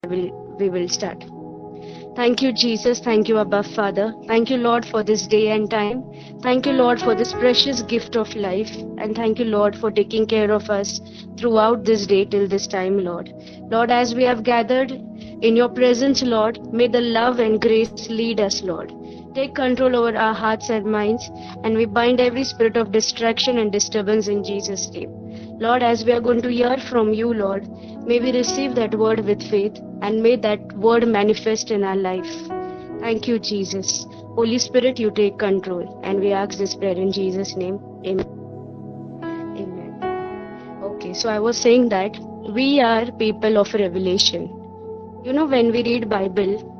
we will start. Thank you, Jesus. Thank you, Abba Father. Thank you, Lord, for this day and time. Thank you, Lord, for this precious gift of life. And thank you, Lord, for taking care of us throughout this day till this time, Lord. Lord, as we have gathered in your presence, Lord, may the love and grace lead us, Lord. Take control over our hearts and minds, and we bind every spirit of distraction and disturbance in Jesus' name. Lord, as we are going to hear from you, Lord, may we receive that word with faith and may that word manifest in our life. Thank you, Jesus. Holy Spirit, you take control. And we ask this prayer in Jesus' name. Amen. Amen. Okay, so I was saying that we are people of revelation. You know, when we read Bible,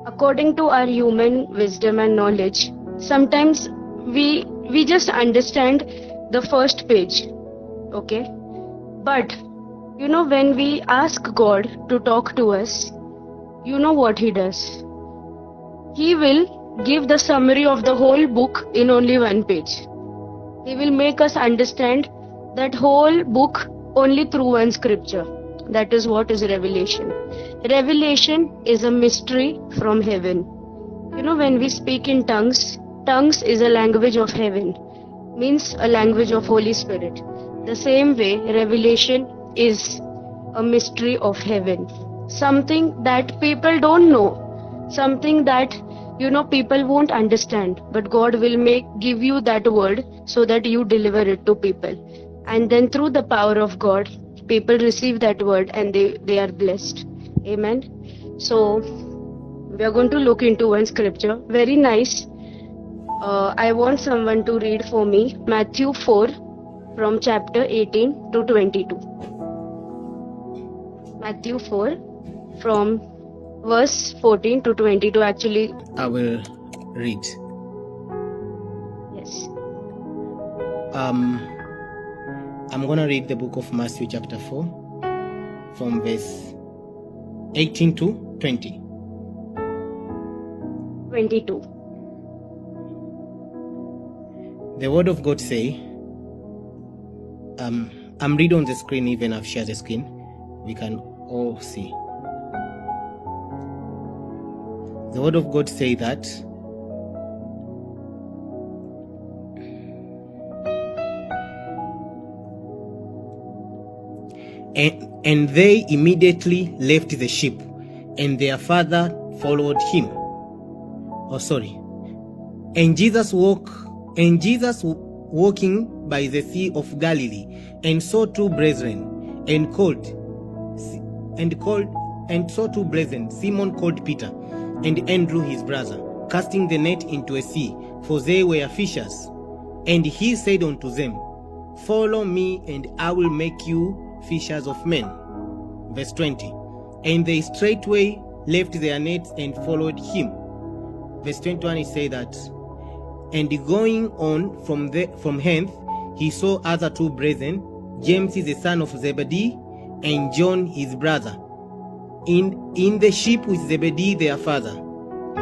according to our human wisdom and knowledge, sometimes we just understand the first page. Okay, but you know, when we ask God to talk to us, you know what he does? He will give the summary of the whole book in only one page. He will make us understand that whole book only through one scripture. That is what is revelation. Revelation is a mystery from heaven. You know, when we speak in tongues, tongues is a language of heaven, means a language of Holy Spirit. The same way, revelation is a mystery of heaven. Something that people don't know. Something that, you know, people won't understand. But God will give you that word so that you deliver it to people. And then through the power of God, people receive that word and they are blessed. Amen. So, we are going to look into one scripture. Very nice. I want someone to read for me Matthew 4 from chapter 18 to 22. Matthew 4 from verse 14 to 22. Actually, I will read. Yes. I'm going to read the book of Matthew chapter 4 from verse 18 to 20. 22. The word of God say, I'm reading on the screen, even I've shared the screen. We can all see. The word of God say that and they immediately left the ship, and their father followed him. And Jesus walking by the Sea of Galilee, and saw two brethren, and saw two brethren, Simon called Peter, and Andrew his brother, casting the net into a sea, for they were fishers. And he said unto them, Follow me, and I will make you fishers of men. Verse 20. And they straightway left their nets and followed him. Verse 21, it says that, and going on from hence, he saw other two brethren, James the son of Zebedee, and John his brother, in the ship with Zebedee their father,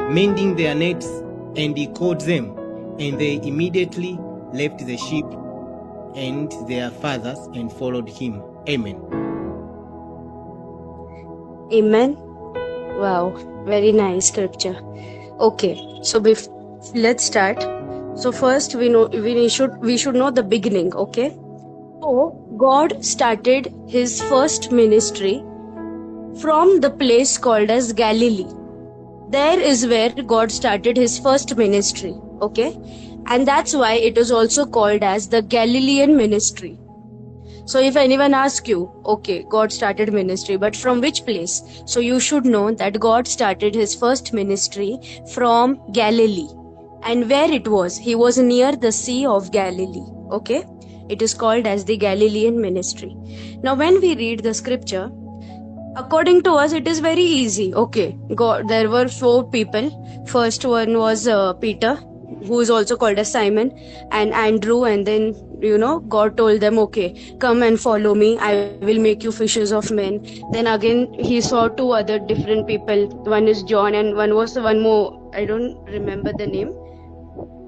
mending their nets, and he called them, and they immediately left the ship and their fathers and followed him. Amen. Amen. Wow, very nice scripture. Okay, so let's start. So first we should know the beginning. Okay, so God started his first ministry from the place called as Galilee. There is where God started his first ministry. Okay, and that's why it is also called as the Galilean ministry. So if anyone asks you, okay, God started ministry, but from which place? So you should know that God started his first ministry from Galilee. And where it was? He was near the Sea of Galilee. Okay? It is called as the Galilean ministry. Now when we read the scripture, according to us, it is very easy. Okay, God, there were four people. First one was Peter, who is also called as Simon, and Andrew, and then, you know, God told them, okay, come and follow me, I will make you fishers of men. Then again, he saw two other different people. One is John, and one more, I don't remember the name.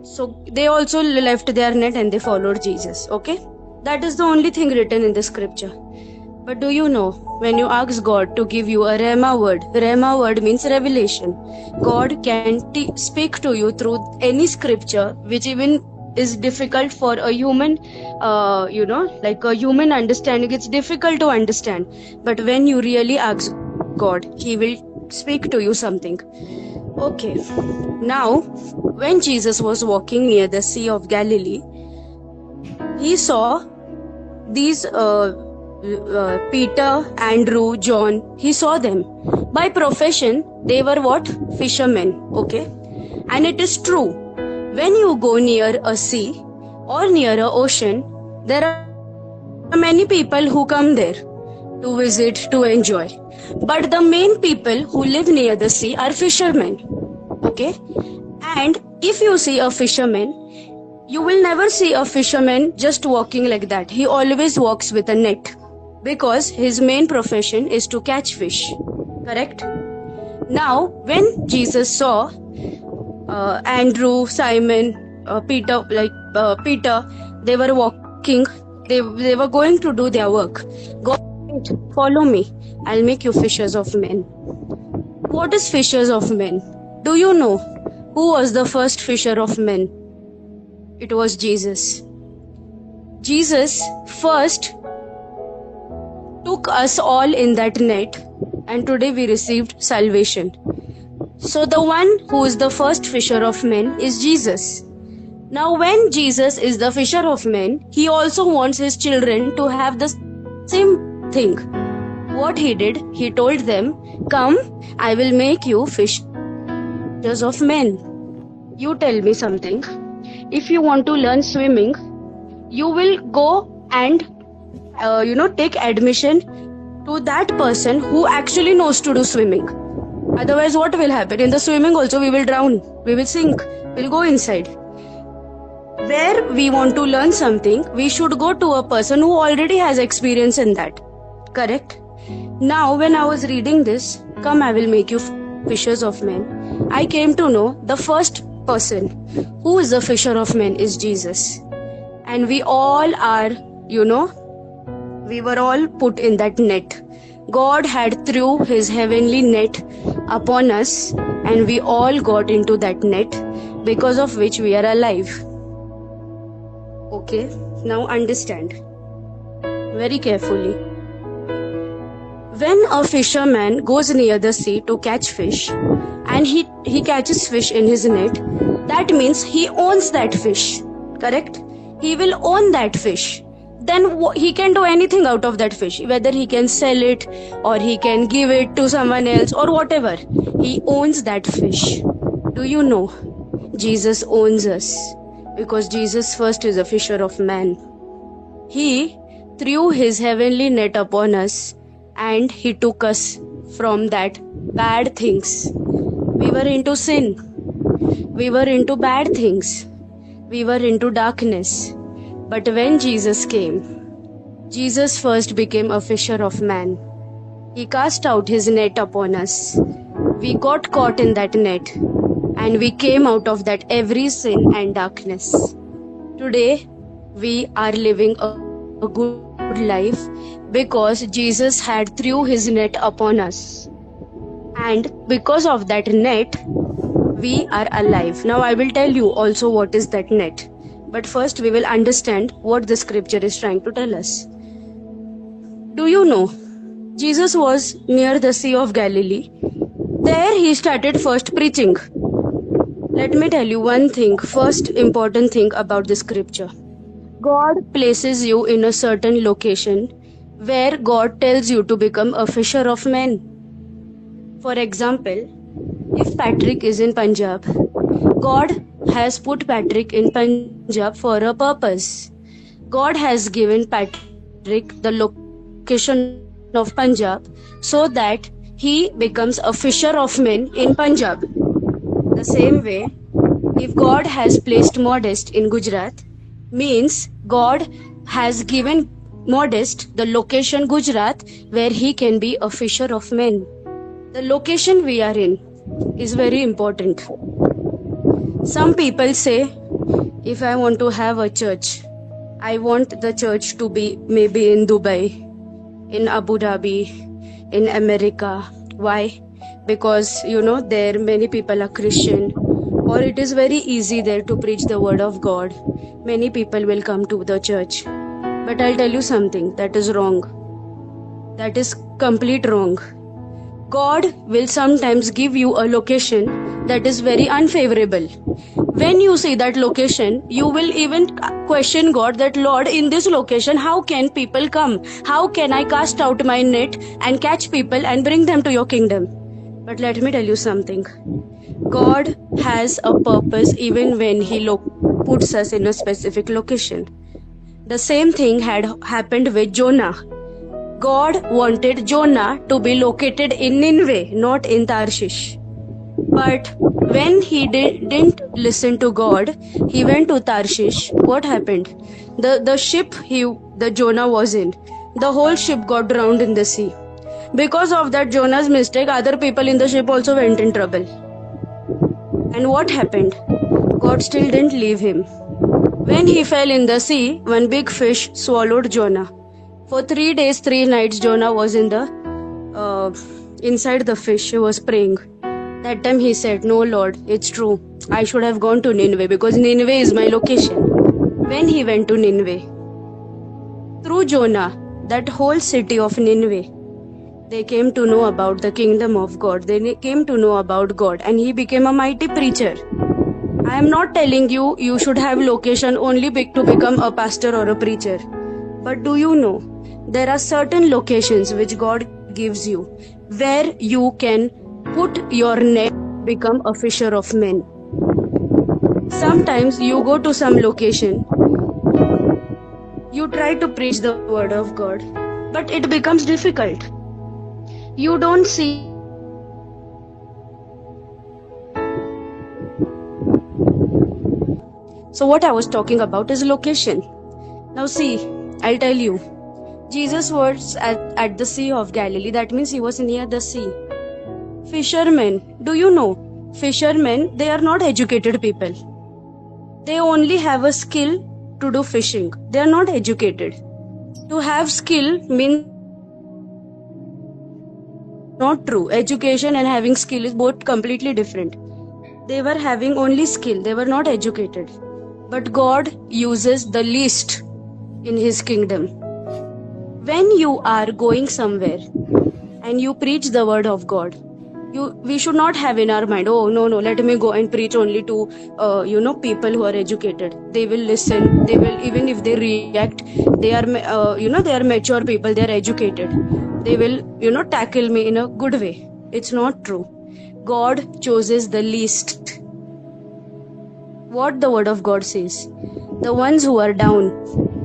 So they also left their net and they followed Jesus. Okay, that is the only thing written in the scripture. But do you know, when you ask God to give you a Rhema word means revelation. God can speak to you through any scripture, which even is difficult for a human, like a human understanding. It's difficult to understand. But when you really ask God, He will speak to you something. Okay. Now, when Jesus was walking near the Sea of Galilee, He saw these Peter, Andrew, John. He saw them. By profession, they were what? Fishermen. Okay. And it is true. When you go near a sea or near an ocean, there are many people who come there to visit, to enjoy. But the main people who live near the sea are fishermen. Okay. And if you see a fisherman, you will never see a fisherman just walking like that. He always walks with a net because his main profession is to catch fish. Correct? Now, when Jesus saw Andrew, Simon, Peter, they were walking, they were going to do their work. God said, follow me, I'll make you fishers of men. What is fishers of men? Do you know who was the first fisher of men? It was Jesus. Jesus first took us all in that net, and today we received salvation. So the one who is the first fisher of men is Jesus. Now when Jesus is the fisher of men, He also wants His children to have the same thing. What He did, He told them, come, I will make you fishers of men. You tell me something. If you want to learn swimming, you will go and take admission to that person who actually knows to do swimming. Otherwise, what will happen? In the swimming also, we will drown, we will sink, we'll go inside. Where we want to learn something, we should go to a person who already has experience in that. Correct? Now, when I was reading this, come, I will make you fishers of men, I came to know the first person who is the fisher of men is Jesus. And we all are, we were all put in that net. God had threw His heavenly net upon us, and we all got into that net, because of which we are alive. Okay, now understand very carefully. When a fisherman goes near the sea to catch fish, and he catches fish in his net, that means he owns that fish. Correct? He will own that fish. Then he can do anything out of that fish, whether he can sell it or he can give it to someone else or whatever. He owns that fish. Do you know? Jesus owns us, because Jesus first is a fisher of man. He threw His heavenly net upon us, and He took us from that bad things. We were into sin. We were into bad things. We were into darkness. But when Jesus came, Jesus first became a fisher of man. He cast out His net upon us. We got caught in that net, and we came out of that every sin and darkness. Today, we are living a good life because Jesus had threw His net upon us. And because of that net, we are alive. Now I will tell you also what is that net. But first we will understand what the scripture is trying to tell us. Do you know, Jesus was near the Sea of Galilee. There He started first preaching. Let me tell you one thing, first important thing about the scripture. God places you in a certain location where God tells you to become a fisher of men. For example, if Patrick is in Punjab, God has put Patrick in Punjab for a purpose. God has given Patrick the location of Punjab so that he becomes a fisher of men in Punjab. The same way, if God has placed Modest in Gujarat, means God has given Modest the location Gujarat where he can be a fisher of men. The location we are in is very important. Some people say, if I want to have a church, I want the church to be maybe in Dubai, in Abu Dhabi, in America. Why? Because there many people are Christian, or it is very easy there to preach the word of God. Many people will come to the church. But I'll tell you something, that is wrong. That is complete wrong. God will sometimes give you a location that is very unfavorable. When you see that location, you will even question God that, Lord, in this location, how can people come? How can I cast out my net and catch people and bring them to your kingdom? But let me tell you something. God has a purpose even when He puts us in a specific location. The same thing had happened with Jonah. God wanted Jonah to be located in Nineveh, not in Tarshish. But when he didn't listen to God, he went to Tarshish. What happened? The ship the Jonah was in, the whole ship got drowned in the sea. Because of that Jonah's mistake, other people in the ship also went in trouble. And what happened? God still didn't leave him. When he fell in the sea, one big fish swallowed Jonah. For 3 days, 3 nights, Jonah was in inside the fish. He was praying. That time he said, "No, Lord, it's true. I should have gone to Nineveh because Nineveh is my location." When he went to Nineveh, through Jonah, that whole city of Nineveh, they came to know about the kingdom of God. They came to know about God, and he became a mighty preacher. I am not telling you should have location only to become a pastor or a preacher. But do you know, there are certain locations which God gives you where you can put your net, become a fisher of men. Sometimes you go to some location, you try to preach the word of God, but it becomes difficult. You don't see So what I was talking about is location. Now see, I'll tell you. Jesus was at the Sea of Galilee. That means he was near the sea. Fishermen, do you know? Fishermen, they are not educated people. They only have a skill to do fishing. They are not educated. To have skill means not true. Education and having skill is both completely different. They were having only skill. They were not educated. But God uses the least in His kingdom. When you are going somewhere and you preach the word of God, we should not have in our mind, oh no, let me go and preach only to people who are educated. They will listen. They will, even if they react, they are they are mature people. They are educated. They will tackle me in a good way. It's not true. God chooses the least. What the word of God says, the ones who are down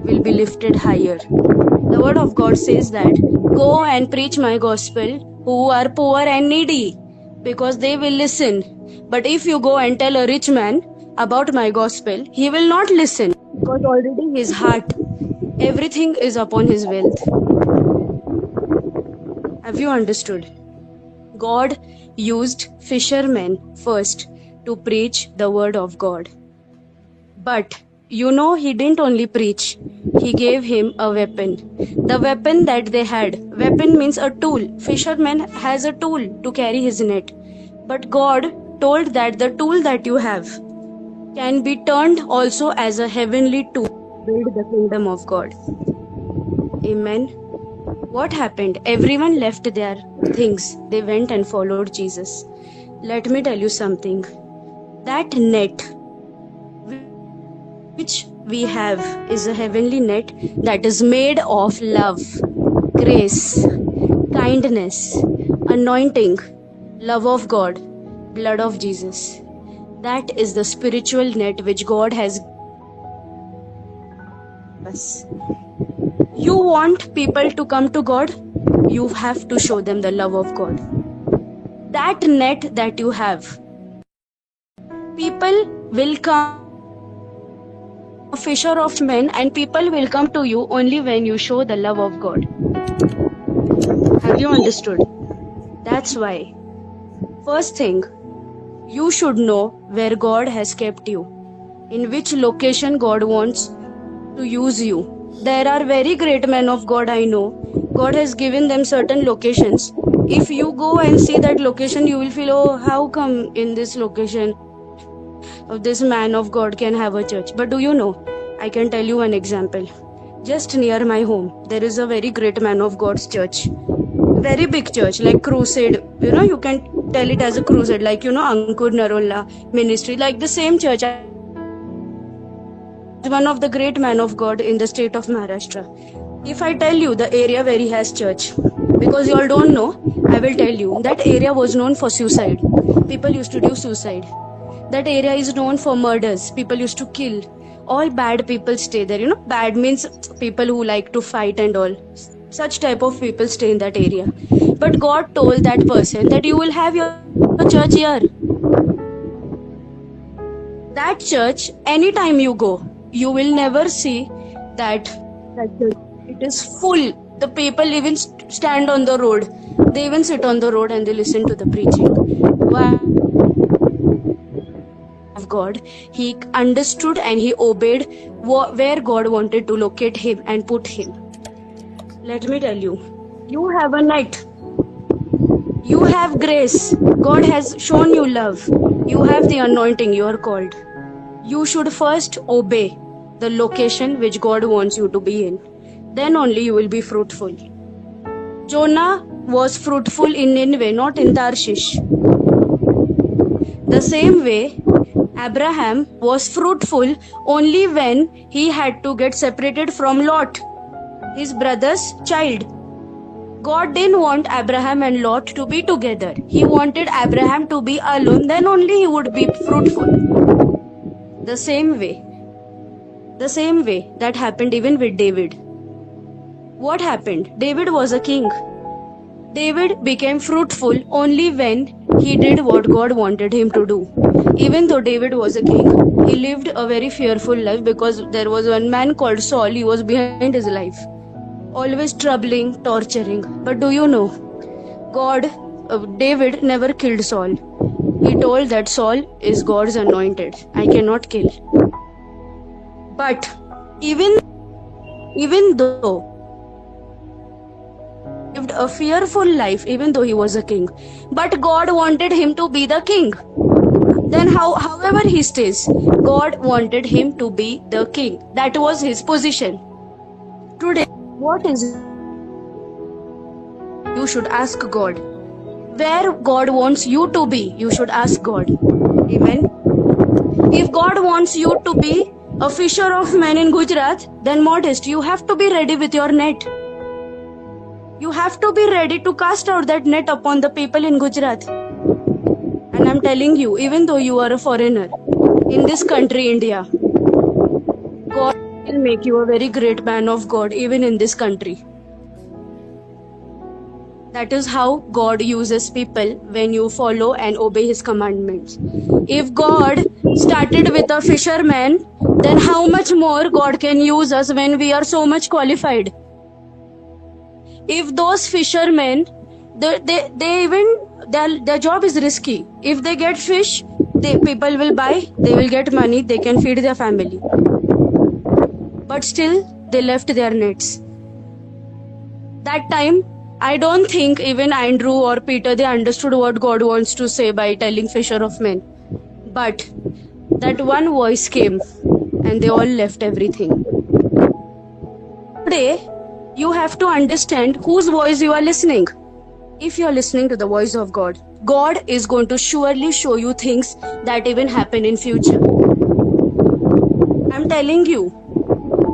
will be lifted higher. The word of God says that go and preach my gospel who are poor and needy, because they will listen. But if you go and tell a rich man about my gospel, he will not listen, because already his heart, everything is upon his wealth. Have you understood? God used fishermen first to preach the word of God. But he didn't only preach. He gave him a weapon. The weapon that they had. Weapon means a tool. Fisherman has a tool to carry his net. But God told that the tool that you have can be turned also as a heavenly tool to build the kingdom of God. Amen. What happened? Everyone left their things. They went and followed Jesus. Let me tell you something. That net which we have is a heavenly net that is made of love, grace, kindness, anointing, love of God, blood of Jesus. That is the spiritual net which God has given us. You want people to come to God? You have to show them the love of God. That net that you have, people will come, a fisher of men, and people will come to you only when you show the love of God. Have you understood? That's why, first thing, you should know where God has kept you, in which location God wants to use you. There are very great men of God I know. God has given them certain locations. If you go and see that location, you will feel, oh, how come in this location this man of God can have a church? But do you know, I can tell you an example. Just near my home, there is a very great man of God's church. Very big church, like crusade. You can tell it as a crusade, like, Ankur Narolla ministry, like the same church. One of the great men of God in the state of Maharashtra. If I tell you the area where he has church, because you all don't know, I will tell you, that area was known for suicide. People used to do suicide. That area is known for murders. People used to kill. All bad people stay there. Bad means people who like to fight and all. Such type of people stay in that area. But God told that person that you will have your church here. That church, anytime you go, you will never see that church. It is full. The people even stand on the road. They even sit on the road and they listen to the preaching. Why? Of God, he understood and he obeyed where God wanted to locate him and put him. Let me tell you, you have a net. You have grace. God has shown you love. You have the anointing. You are called. You should first obey the location which God wants you to be in. Then only you will be fruitful. Jonah was fruitful in Nineveh, not in Tarshish. The same way, Abraham was fruitful only when he had to get separated from Lot, his brother's child. God didn't want Abraham and Lot to be together. He wanted Abraham to be alone, then only he would be fruitful. The same way that happened even with David. What happened? David was a king. David became fruitful only when he did what God wanted him to do. Even though David was a king, he lived a very fearful life because there was one man called Saul. He was behind his life, always troubling, torturing. But do you know, David never killed Saul. He told that Saul is God's anointed. I cannot kill. But even though he lived a fearful life, even though he was a king, but God wanted him to be the king. Then however he stays, God wanted him to be the king. That was his position. Today, what is it? You should ask God. Where God wants you to be, you should ask God. Amen. If God wants you to be a fisher of men in Gujarat, then modest, you have to be ready with your net. You have to be ready to cast out that net upon the people in Gujarat. And I'm telling you, even though you are a foreigner in this country, India, God will make you a very great man of God, even in this country. That is how God uses people when you follow and obey His commandments. If God started with a fisherman, then how much more God can use us when we are so much qualified? If those fishermen, their job is risky. If they get fish, people will buy, they will get money, they can feed their family. But still, they left their nets. That time, I don't think even Andrew or Peter, they understood what God wants to say by telling fisher of men. But that one voice came and they all left everything. Today, you have to understand whose voice you are listening. If you are listening to the voice of God, God is going to surely show you things that even happen in future. I'm telling you,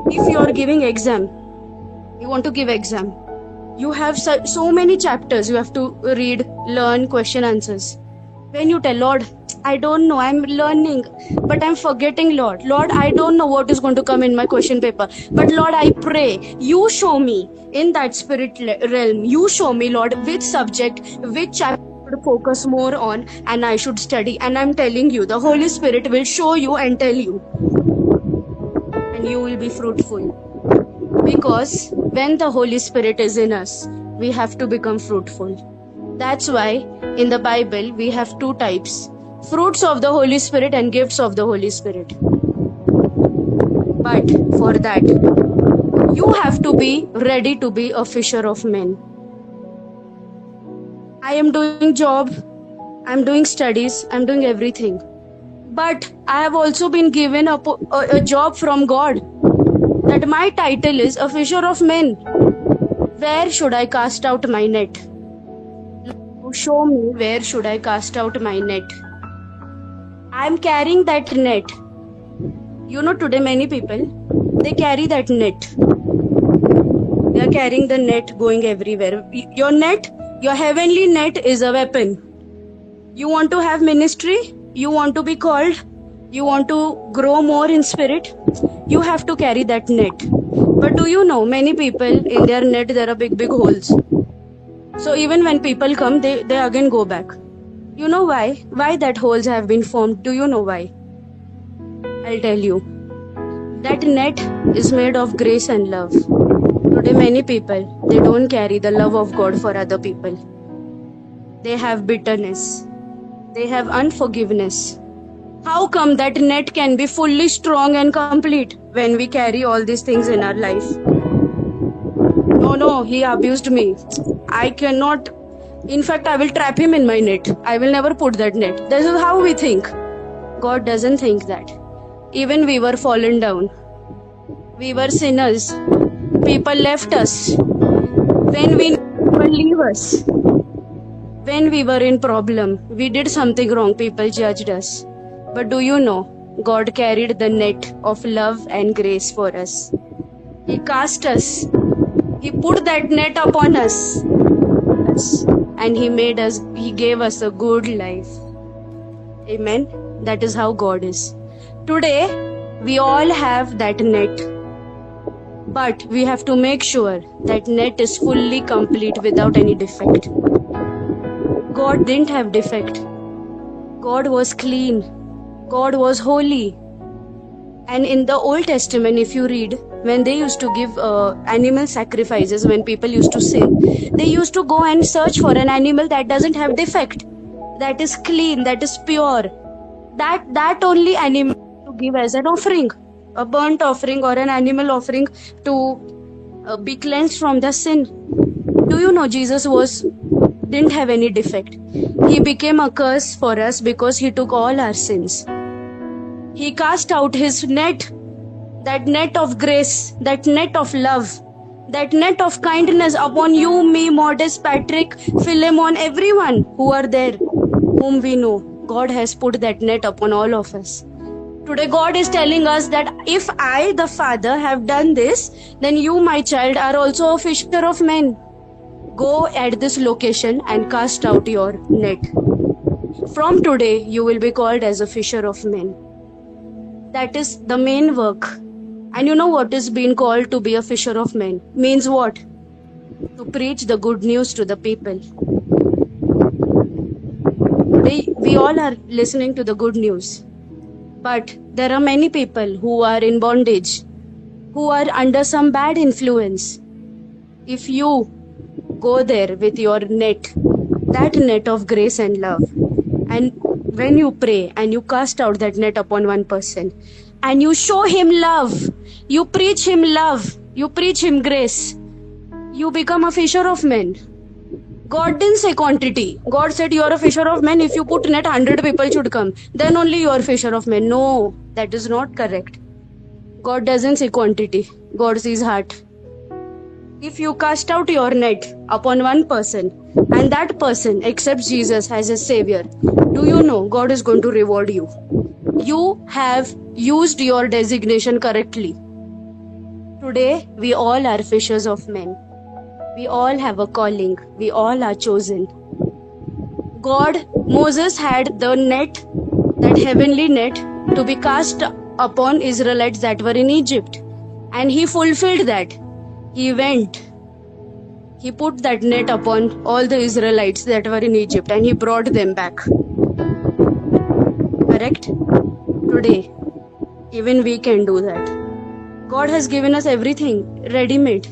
if you are giving exam, you want to give exam, you have so many chapters you have to read, learn, question, answers. When you tell Lord, I don't know, I'm learning, but I'm forgetting, Lord, I don't know what is going to come in my question paper, but Lord, I pray, you show me in that spirit realm, you show me, Lord, which subject, which chapter to focus more on and I should study. And I'm telling you, the Holy Spirit will show you and tell you, and you will be fruitful. Because when the Holy Spirit is in us, we have to become fruitful. That's why in the Bible we have two types: fruits of the Holy Spirit and gifts of the Holy Spirit. But for that, You have to be ready to be a fisher of men. I am doing job, I'm doing studies, I'm doing everything. But I have also been given a job from God, that my title is a fisher of men. Where should I cast out my net? Show me, where should I cast out my net? I am carrying that net. You know, today many people, they carry that net. They are carrying the net going everywhere. Your net, your heavenly net is a weapon. You want to have ministry, you want to be called, you want to grow more in spirit, you have to carry that net. But do you know, many people, in their net there are big holes. So even when people come, they again go back. You know why? Why that holes have been formed? Do you know why? I'll tell you. That net is made of grace and love. Today many people, they don't carry the love of God for other people. They have bitterness. They have unforgiveness. How come that net can be fully strong and complete when we carry all these things in our life? No, he abused me. I cannot. In fact, I will trap him in my net. I will never put that net. This is how we think. God doesn't think that. Even we were fallen down. We were sinners. People left us. When we people leave us. When we were in problem, we did something wrong, people judged us. But do you know, God carried the net of love and grace for us. He cast us. He put that net upon us. And He gave us a good life. Amen. That is how God is. Today, we all have that net. But we have to make sure that net is fully complete without any defect. God didn't have defect. God was clean. God was holy. And in the Old Testament, if you read, when they used to give animal sacrifices, when people used to sin, they used to go and search for an animal that doesn't have defect, that is clean, that is pure. That only animal to give as an offering, a burnt offering or an animal offering to be cleansed from the sin. Do you know Jesus didn't have any defect? He became a curse for us because He took all our sins. He cast out His net, that net of grace, that net of love, that net of kindness upon you, me, Modest, Patrick, Philemon, everyone who are there, whom we know. God has put that net upon all of us. Today God is telling us that if I, the Father, have done this, then you, my child, are also a fisher of men. Go at this location and cast out your net. From today, you will be called as a fisher of men. That is the main work. And you know what is being called to be a fisher of men? Means what? To preach the good news to the people. Today, we all are listening to the good news. But there are many people who are in bondage, who are under some bad influence. If you go there with your net, that net of grace and love, and when you pray and you cast out that net upon one person, and you show him love, you preach him love, you preach him grace, you become a fisher of men. God didn't say quantity. God said you are a fisher of men. If you put net, 100 people should come. Then only you are fisher of men. No, that is not correct. God doesn't say quantity. God sees heart. If you cast out your net upon one person and that person accepts Jesus as a savior, do you know God is going to reward you? You have used your designation correctly. Today, we all are fishers of men. We all have a calling. We all are chosen. Moses had the net, that heavenly net, to be cast upon Israelites that were in Egypt. And he fulfilled that. He went. He put that net upon all the Israelites that were in Egypt and he brought them back. Correct? Today, even we can do that. God has given us everything ready-made.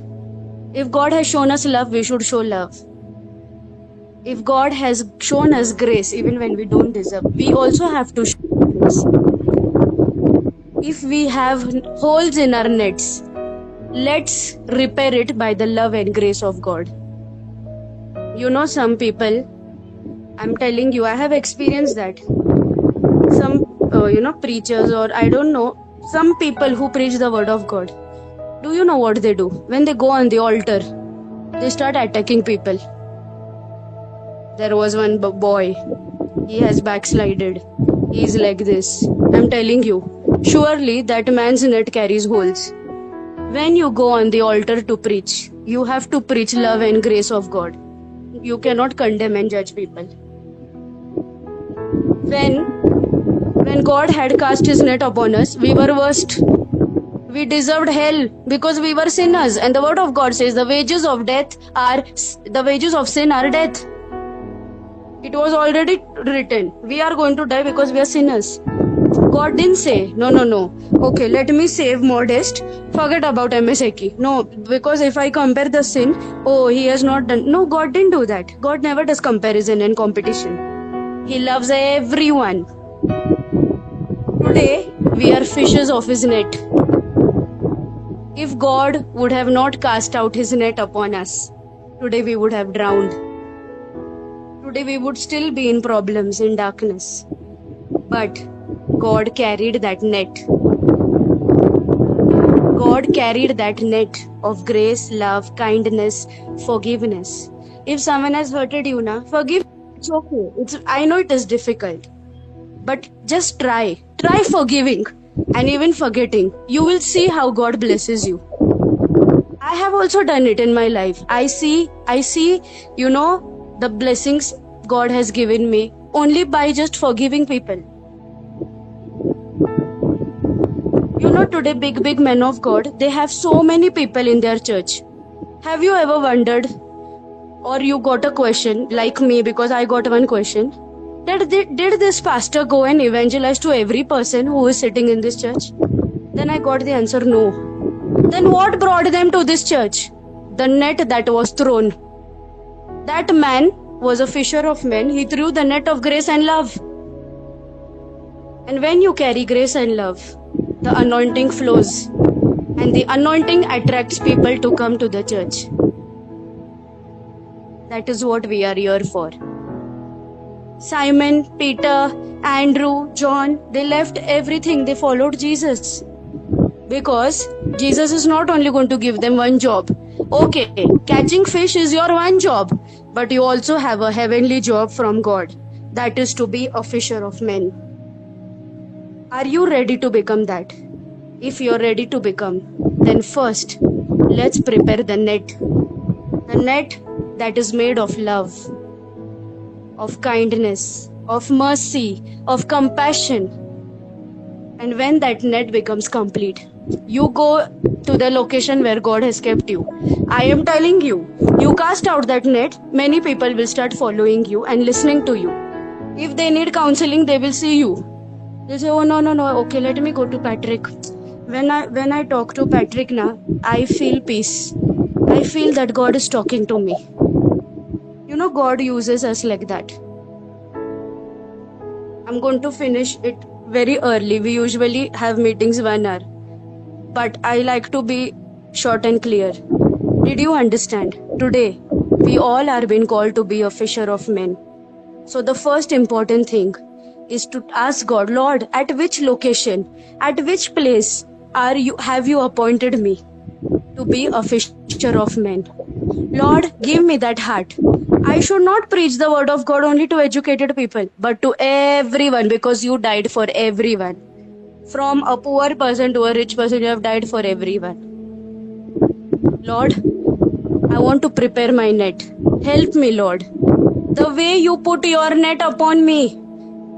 If God has shown us love, we should show love. If God has shown us grace, even when we don't deserve, we also have to show grace. If we have holes in our nets, Let's repair it by the love and grace of God. You know, some people, I'm telling you, I have experienced that. Some, preachers, or I don't know, some people who preach the word of God. Do you know what they do? When they go on the altar, they start attacking people. There was one boy, he has backslided. He is like this. I'm telling you, surely that man's net carries holes. When you go on the altar to preach, you have to preach love and grace of God. You cannot condemn and judge people. When God had cast his net upon us, we were worst. We deserved hell because we were sinners. And the word of God says the wages of sin are death. It was already written. We are going to die because we are sinners. God didn't say, no. Okay, let me save Modest. Forget about MSAK. No, because if I compare the sin, he has not done. No, God didn't do that. God never does comparison and competition. He loves everyone. Today, we are fishes of his net. If God would have not cast out his net upon us, today we would have drowned. Today we would still be in problems, in darkness. But God carried that net. God carried that net of grace, love, kindness, forgiveness. If someone has hurted you, forgive. It's okay. I know it is difficult. But just try. Try forgiving and even forgetting. You will see how God blesses you. I have also done it in my life. I see, the blessings God has given me only by just forgiving people. Today big men of God, they have so many people in their church. Have you ever wondered, or you got a question like me, because I got one question, that did this pastor go and evangelize to every person who is sitting in this church? Then I got the answer, no. Then what brought them to this church? The net that was thrown. That man was a fisher of men. He threw the net of grace and love. And when you carry grace and love, the anointing flows. And the anointing attracts people to come to the church. That is what we are here for. Simon, Peter, Andrew, John, they left everything. They followed Jesus. Because Jesus is not only going to give them one job. Okay, catching fish is your one job. But you also have a heavenly job from God. That is to be a fisher of men. Are you ready to become that? If you're ready to become, then first, let's prepare the net. The net that is made of love, of kindness, of mercy, of compassion. And when that net becomes complete, you go to the location where God has kept you. I am telling you, you cast out that net, many people will start following you and listening to you. If they need counseling, they will see you. They say, no, okay, let me go to Patrick. When I talk to Patrick I feel peace. I feel that God is talking to me. God uses us like that. I'm going to finish it very early. We usually have meetings 1 hour. But I like to be short and clear. Did you understand? Today, we all are being called to be a fisher of men. So the first important thing is to ask God, Lord, at which location, at which place have you appointed me to be a fisher of men? Lord, give me that heart. I should not preach the word of God only to educated people, but to everyone, because you died for everyone. From a poor person to a rich person, you have died for everyone. Lord, I want to prepare my net. Help me, Lord. The way you put your net upon me,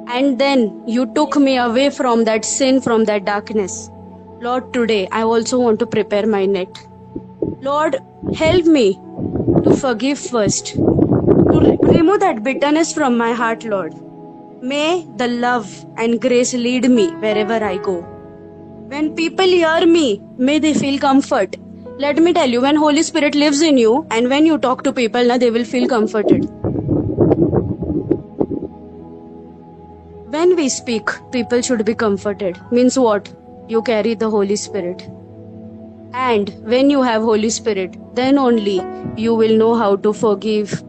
and then you took me away from that sin, from that darkness. Lord, today I also want to prepare my net. Lord, help me to forgive first, to remove that bitterness from my heart, Lord. May the love and grace lead me wherever I go. When people hear me, may they feel comfort. Let me tell you, when Holy Spirit lives in you and when you talk to people, they will feel comforted. When we speak, people should be comforted. Means what? You carry the Holy Spirit. And when you have Holy Spirit, then only you will know how to forgive,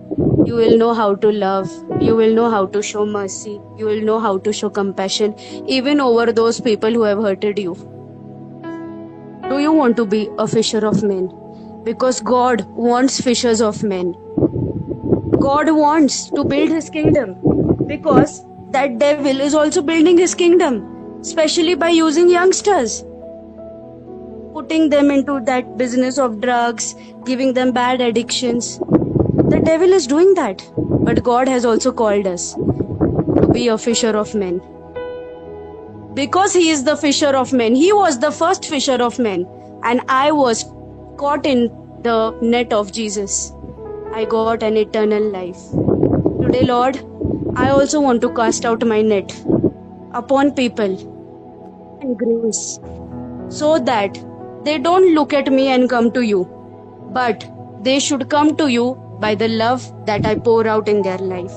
you will know how to love, you will know how to show mercy, you will know how to show compassion, even over those people who have hurted you. Do you want to be a fisher of men? Because God wants fishers of men. God wants to build his kingdom, because that devil is also building his kingdom, especially by using youngsters, putting them into that business of drugs, giving them bad addictions. The devil is doing that, but God has also called us to be a fisher of men. Because he is the fisher of men, he was the first fisher of men, and I was caught in the net of Jesus. I got an eternal life. Today, Lord, I also want to cast out my net upon people and grace, so that they don't look at me and come to you, but they should come to you by the love that I pour out in their life.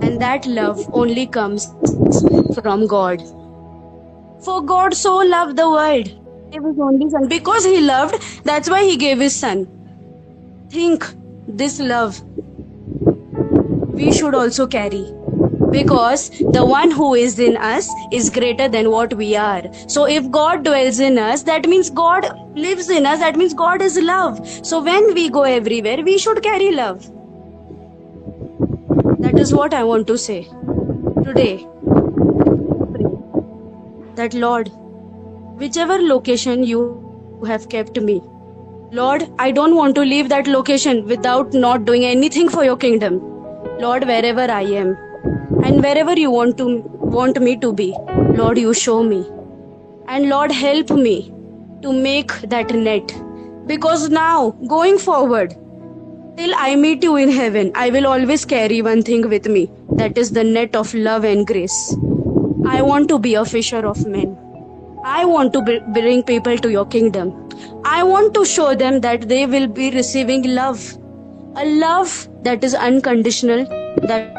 And that love only comes from God. For God so loved the world, he gave his only son. Because he loved, that's why he gave his son. Think this love we should also carry, because the one who is in us is greater than what we are. So if God dwells in us, that means God lives in us, that means God is love. So when we go everywhere, we should carry love. That is what I want to say today. That Lord, whichever location you have kept me, Lord, I don't want to leave that location without not doing anything for your kingdom. Lord, wherever I am and wherever you want me to be, Lord, you show me. And Lord, help me to make that net. Because now, going forward, till I meet you in heaven, I will always carry one thing with me. That is the net of love and grace. I want to be a fisher of men. I want to bring people to your kingdom. I want to show them that they will be receiving love. A love that is unconditional. That,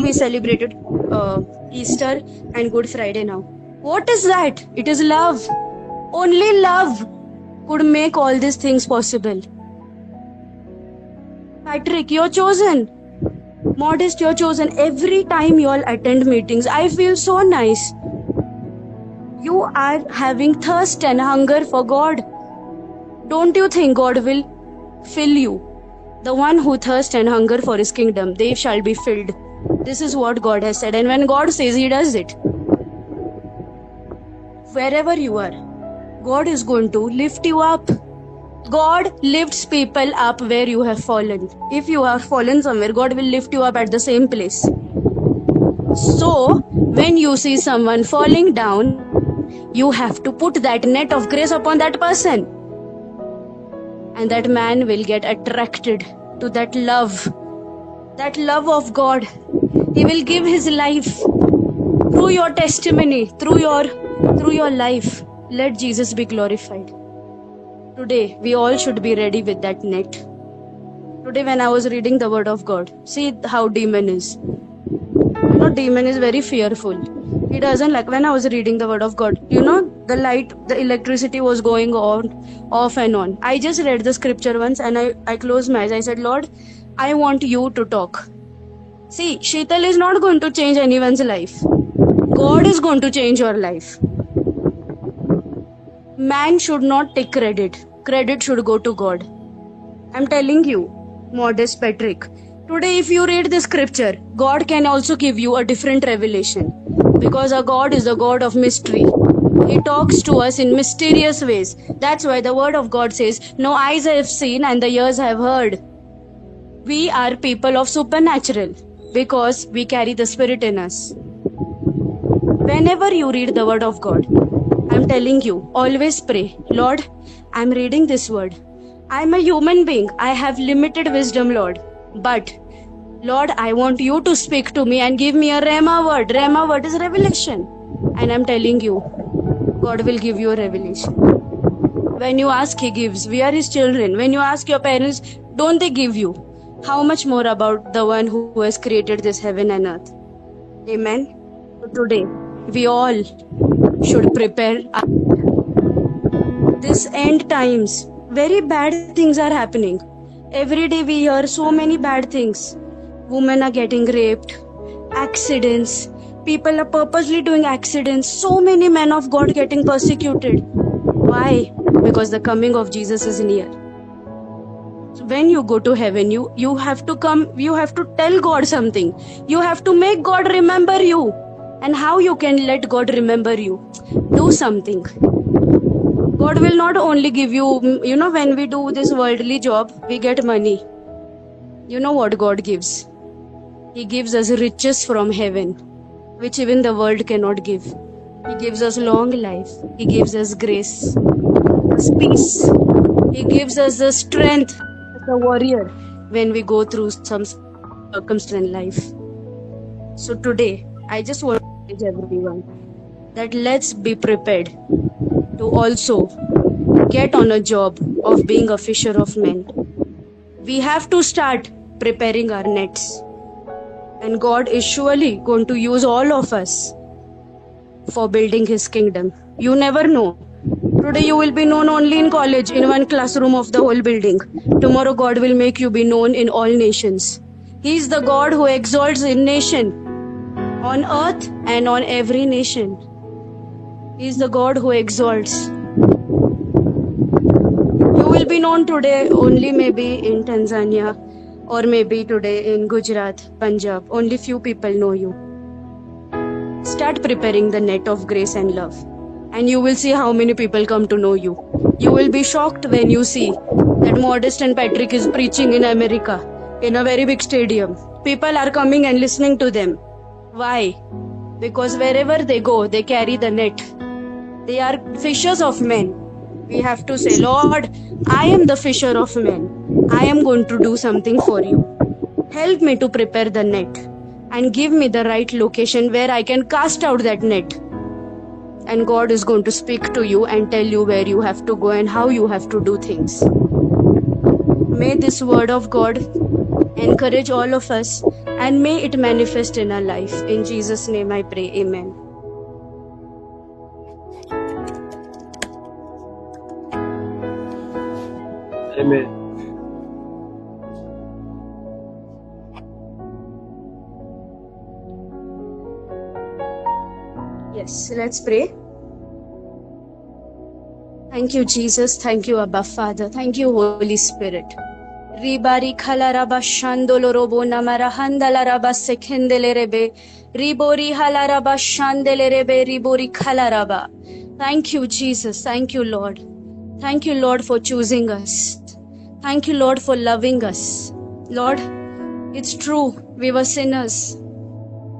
we celebrated Easter and Good Friday now. What is that? It is love. Only love could make all these things possible. Patrick, you're chosen. Modest, you're chosen. Every time you all attend meetings, I feel so nice. You are having thirst and hunger for God. Don't you think God will fill you? The one who thirsts and hunger for his kingdom, they shall be filled. This is what God has said. And when God says, he does it. Wherever you are, God is going to lift you up. God lifts people up where you have fallen. If you have fallen somewhere, God will lift you up at the same place. So, when you see someone falling down, you have to put that net of grace upon that person. And that man will get attracted to that love of God. He will give his life through your testimony, through your life. Let Jesus be glorified. Today, we all should be ready with that net. Today, when I was reading the word of God, see how demon is. Demon is very fearful. He doesn't like, when I was reading the word of God, the light, the electricity was going on, off and on. I just read the scripture once and I closed my eyes. I said, Lord, I want you to talk. See, Sheetal is not going to change anyone's life. God is going to change your life. Man should not take credit. Credit should go to God. I'm telling you, Modest Patrick, today if you read the scripture, God can also give you a different revelation. Because our God is a God of mystery. He talks to us in mysterious ways. That's why the word of God says, no eyes have seen and the ears have heard. We are people of supernatural because we carry the Spirit in us. Whenever you read the word of God, I'm telling you, always pray, Lord, I'm reading this word. I'm a human being. I have limited wisdom, Lord. But, Lord, I want you to speak to me and give me a Rhema word. Rhema word is revelation. And I'm telling you, God will give you a revelation. When you ask, He gives. We are His children. When you ask your parents, don't they give you? How much more about the one who has created this heaven and earth? Amen. So today, we all should prepare this end times, very bad things are happening. Every day we hear so many bad things. Women are getting raped, accidents, people are purposely doing accidents, so many men of God getting persecuted. Why? Because the coming of Jesus is near. So when you go to heaven, you have to tell God something. You have to make God remember you. And how you can let God remember you? Do something. God will not only give you, when we do this worldly job, we get money. You know what God gives? He gives us riches from heaven, which even the world cannot give. He gives us long life. He gives us grace, peace. He gives us the strength as a warrior when we go through some circumstance in life. So today, I just want to encourage everyone that let's be prepared to also get on a job of being a fisher of men. We have to start preparing our nets. And God is surely going to use all of us for building His kingdom. You never know. Today you will be known only in college, in one classroom of the whole building. Tomorrow God will make you be known in all nations. He is the God who exalts in nation, on earth and on every nation. He is the God who exalts. You will be known today only maybe in Tanzania, or maybe today in Gujarat, Punjab. Only few people know you. Start preparing the net of grace and love, and you will see how many people come to know you. You will be shocked when you see that Modest and Patrick is preaching in America, in a very big stadium. People are coming and listening to them. Why? Because wherever they go, they carry the net. They are fishers of men. We have to say, Lord, I am the fisher of men. I am going to do something for you. Help me to prepare the net and give me the right location where I can cast out that net. And God is going to speak to you and tell you where you have to go and how you have to do things. May this word of God encourage all of us and may it manifest in our life. In Jesus' name I pray. Amen. Amen. Yes, let's pray. Thank you, Jesus. Thank you, Abba Father. Thank you, Holy Spirit. Ribari khalaraba shandolo robo namara handalaraba sekhendelerebe. Ribori halaraba shandelerebe ribori khalaraba. Thank you, Jesus. Thank you, Lord. Thank you, Lord, for choosing us. Thank you, Lord, for loving us. Lord, it's true, we were sinners.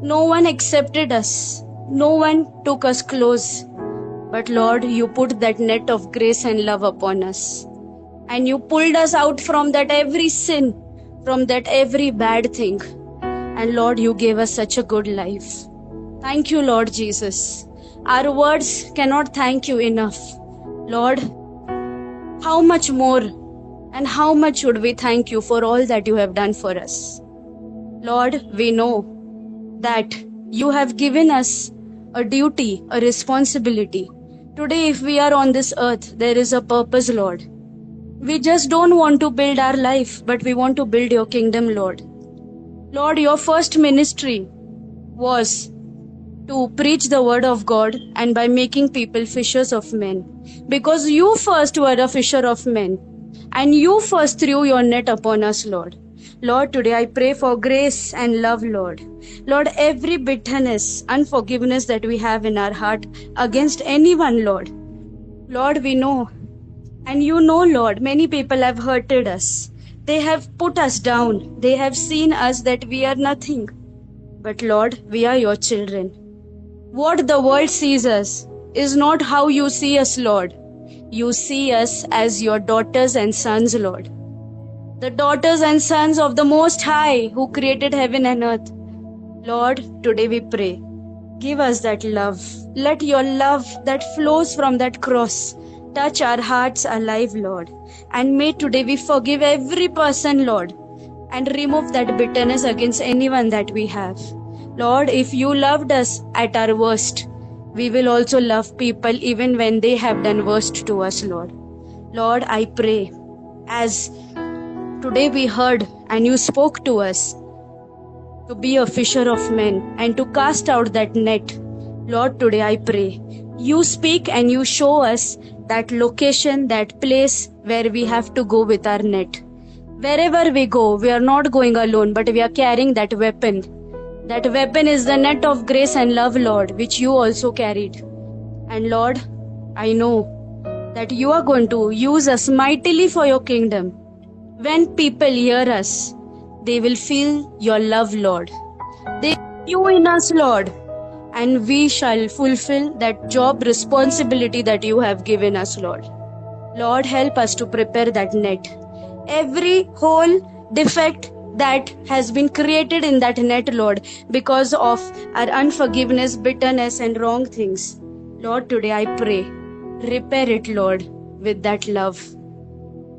No one accepted us. No one took us close. But Lord, you put that net of grace and love upon us. And you pulled us out from that every sin, from that every bad thing. And Lord, you gave us such a good life. Thank you, Lord Jesus. Our words cannot thank you enough. Lord, how much more and how much should we thank you for all that you have done for us? Lord, we know that you have given us a duty, a responsibility. Today, if we are on this earth, there is a purpose, Lord. We just don't want to build our life, but we want to build your kingdom, Lord. Lord, your first ministry was to preach the word of God and by making people fishers of men. Because you first were a fisher of men and you first threw your net upon us, Lord. Lord, today I pray for grace and love, Lord. Lord, every bitterness, unforgiveness that we have in our heart against anyone, Lord. Lord, we know, and you know, Lord, many people have hurted us. They have put us down. They have seen us that we are nothing. But Lord, we are your children. What the world sees us is not how you see us, Lord. You see us as your daughters and sons, Lord. The daughters and sons of the Most High who created heaven and earth. Lord, today we pray, give us that love. Let your love that flows from that cross touch our hearts alive, Lord. And may today we forgive every person, Lord, and remove that bitterness against anyone that we have. Lord, if you loved us at our worst, we will also love people even when they have done worst to us, Lord. Lord, I pray, as today we heard and you spoke to us to be a fisher of men and to cast out that net. Lord, today I pray, you speak and you show us that location, that place where we have to go with our net. Wherever we go, we are not going alone, but we are carrying that weapon. That weapon is the net of grace and love, Lord, which you also carried. And Lord, I know that you are going to use us mightily for your kingdom. When people hear us, they will feel your love, Lord. They see you in us, Lord. And we shall fulfill that job responsibility that you have given us, Lord. Lord, help us to prepare that net. Every hole, defect that has been created in that net, Lord, because of our unforgiveness, bitterness, and wrong things. Lord, today I pray, repair it, Lord, with that love.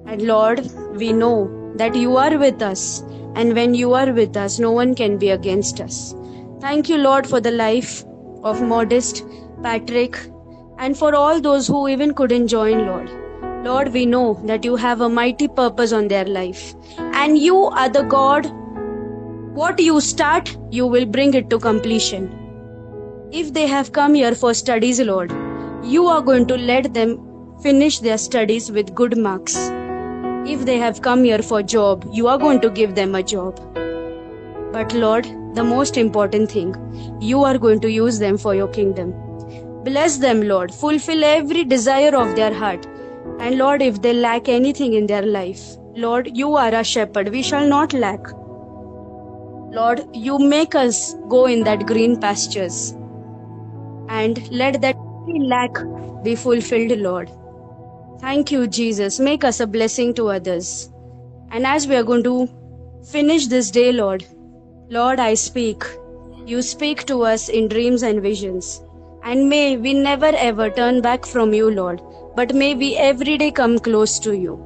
And Lord, we know that you are with us. And when you are with us, no one can be against us. Thank you, Lord, for the life of Modest, Patrick, and for all those who even couldn't join, Lord. Lord, we know that you have a mighty purpose on their life. And you are the God. What you start, you will bring it to completion. If they have come here for studies, Lord, you are going to let them finish their studies with good marks. If they have come here for job, you are going to give them a job. But Lord, the most important thing, you are going to use them for your kingdom. Bless them, Lord. Fulfill every desire of their heart. And Lord, if they lack anything in their life, Lord, you are a shepherd. We shall not lack. Lord, you make us go in that green pastures. And let that lack be fulfilled, Lord. Thank you, Jesus. Make us a blessing to others. And as we are going to finish this day, Lord, I speak. You speak to us in dreams and visions. And may we never ever turn back from you, Lord, but may we every day come close to you.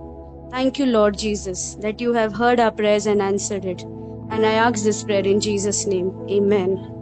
Thank you, Lord Jesus, that you have heard our prayers and answered it. And I ask this prayer in Jesus' name. Amen.